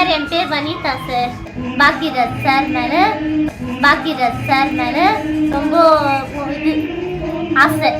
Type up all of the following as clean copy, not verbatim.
Sir என் பேர் Vanitha sir. Bhagyaraj sir மேலே ரொம்ப இது ஆசை.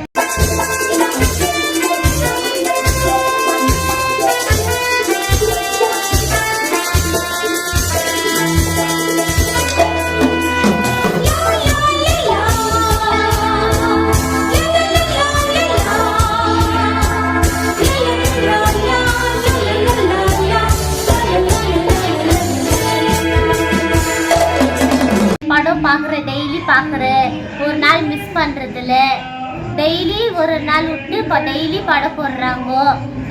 படம் பார்க்குறேன், டெய்லி பார்க்குறேன், ஒரு நாள் மிஸ் பண்ணுறதில்ல. டெய்லி ஒரு நாள் விட்டு இப்போ டெய்லி படம் போடுறாங்கோ.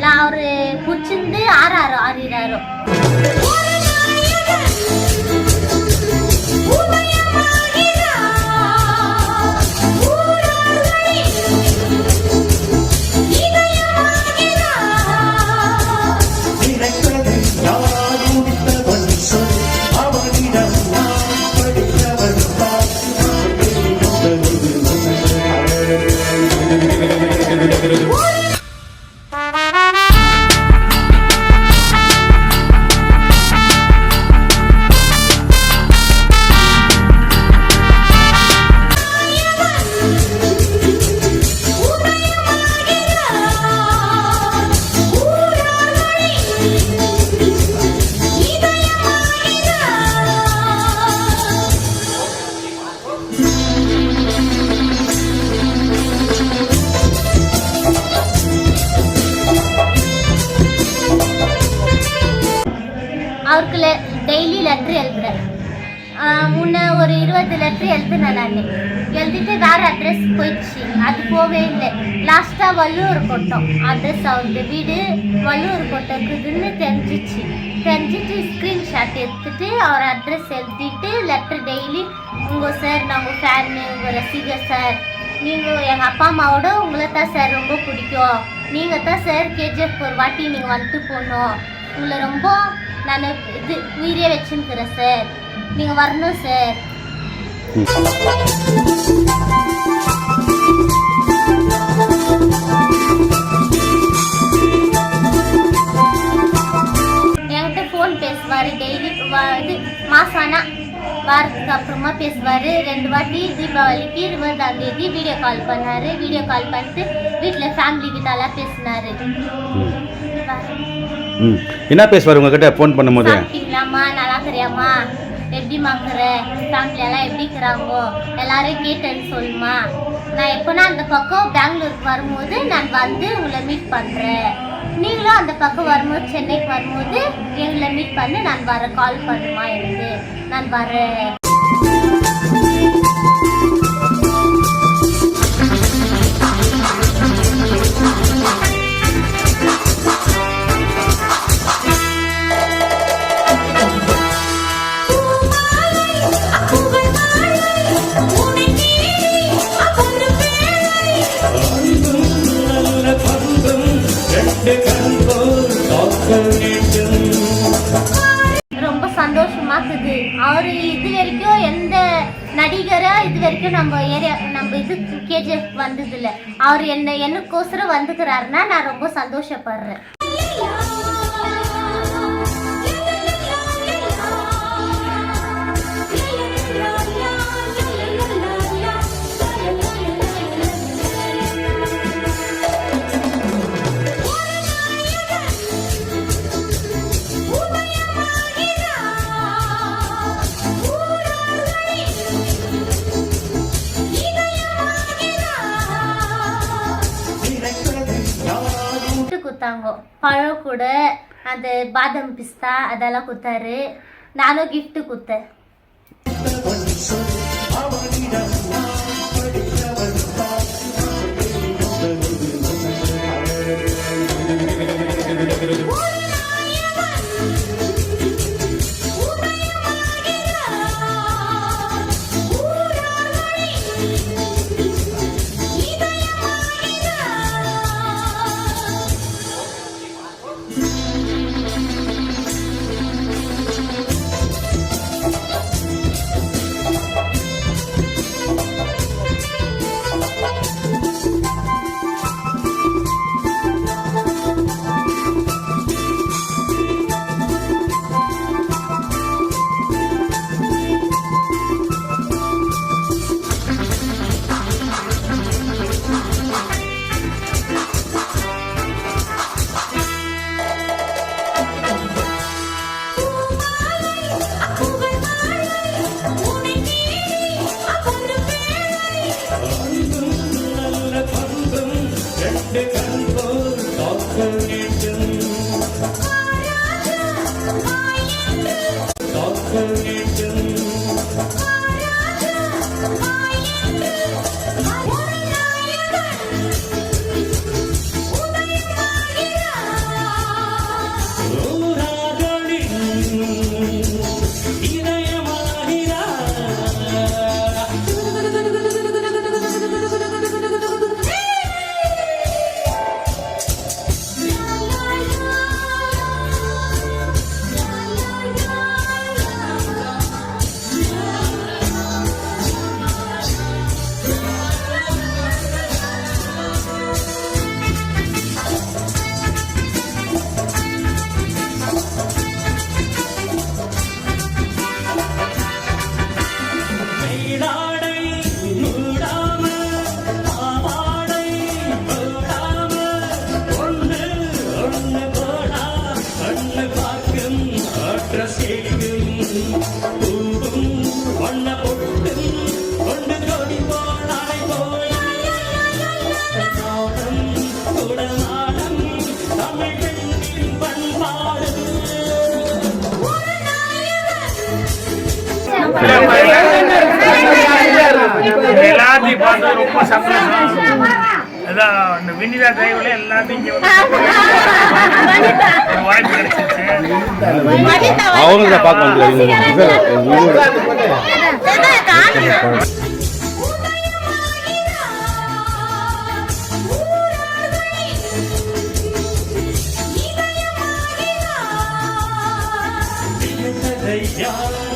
நான் அவர் பிடிச்சிருந்து ஆறிறாரோ. அவருக்கு டெய்லி லெட்ரு எழுதுறேன். முன்ன ஒரு 20 லெட்ரு எழுதுனேன். நான் எழுதிட்டு வேறு அட்ரஸ் போயிடுச்சு, அது போவே இல்லை. லாஸ்ட்டாக வள்ளுவர் கோட்டம் அட்ரஸ், அவருக்கு வீடு வள்ளுவர் கோட்டக்குதுன்னு தெரிஞ்சிட்டு ஸ்க்ரீன்ஷாட் எடுத்துட்டு அவர் அட்ரஸ் எழுதிட்டு லெட்ரு டெய்லி, உங்கள் சார் நான் உங்கள் ஃபேனு, உங்கள் ரசிகர் சார், நீங்கள் எங்கள் அப்பா அம்மாவோட உங்களை தான் சார் ரொம்ப பிடிக்கும், நீங்கள் தான் சார் கேஜிஎஃப் ஒரு வாட்டி நீங்கள் வந்துட்டு போகணும், உங்களை ரொம்ப நான் இது உயிரே வச்சுருக்கிறேன் சார், நீங்கள் வரணும் சார். என்கிட்ட ஃபோன் பேசுவார் டெய்லி. இது மாசானா வாரத்துக்கு அப்புறமா பேசுவார். 2 வாட்டி தீபாவளிக்கு 20ஆம் தேதி வீடியோ கால் பண்ணார். வீடியோ கால் பண்ணிட்டு வீட்டில் ஃபேமிலி கிட்டலாம் பேசினார். என்ன பேசுவார் உங்ககிட்ட ஃபோன் பண்ணும்போது? சாப்பிட்டீங்களாம்மா, நல்லா தெரியாமா, எப்படி மாக்குற, ஃபேமிலியெல்லாம் எப்படி இருக்கிறாங்கோ, எல்லாரும் கேட்டேன்னு சொல்லுமா. நான் எப்போனா அந்த பக்கம் பெங்களூருக்கு வரும்போது நான் வந்து உங்களை மீட் பண்ணுறேன். நீங்களும் அந்த பக்கம் வரும்போது, சென்னைக்கு வரும்போது எங்களை மீட் பண்ணி நான் வரேன், கால் பண்ணுமா எனக்கு, நான் வரேன். ரொம்ப சந்தோஷமா இருக்குது. அவரு இது வரைக்கும் எந்த நடிகரா இது வரைக்கும் நம்ம இது கேஜிஎஃப் வந்தது இல்லை. அவர் எனக்கோசரம் வந்துக்கிறாருன்னா நான் ரொம்ப சந்தோஷப்படுறேன். கொடுத்தாங்க பழம் கூட, அந்த பாதாம் பிஸ்தா அதெல்லாம் கொடுத்தாரு. நானும் கிஃப்ட் கொடுத்தேன். எல்லாத்தையும் பார்த்து ரொம்ப சந்தோஷம். அதான் இந்த வினிதா டிரைவ்ல எல்லாத்தையும் இங்க வந்து ஒரு வாய்ப்பு கிடைச்சிச்சு. அவங்க தான் பார்க்க வந்து Yeah.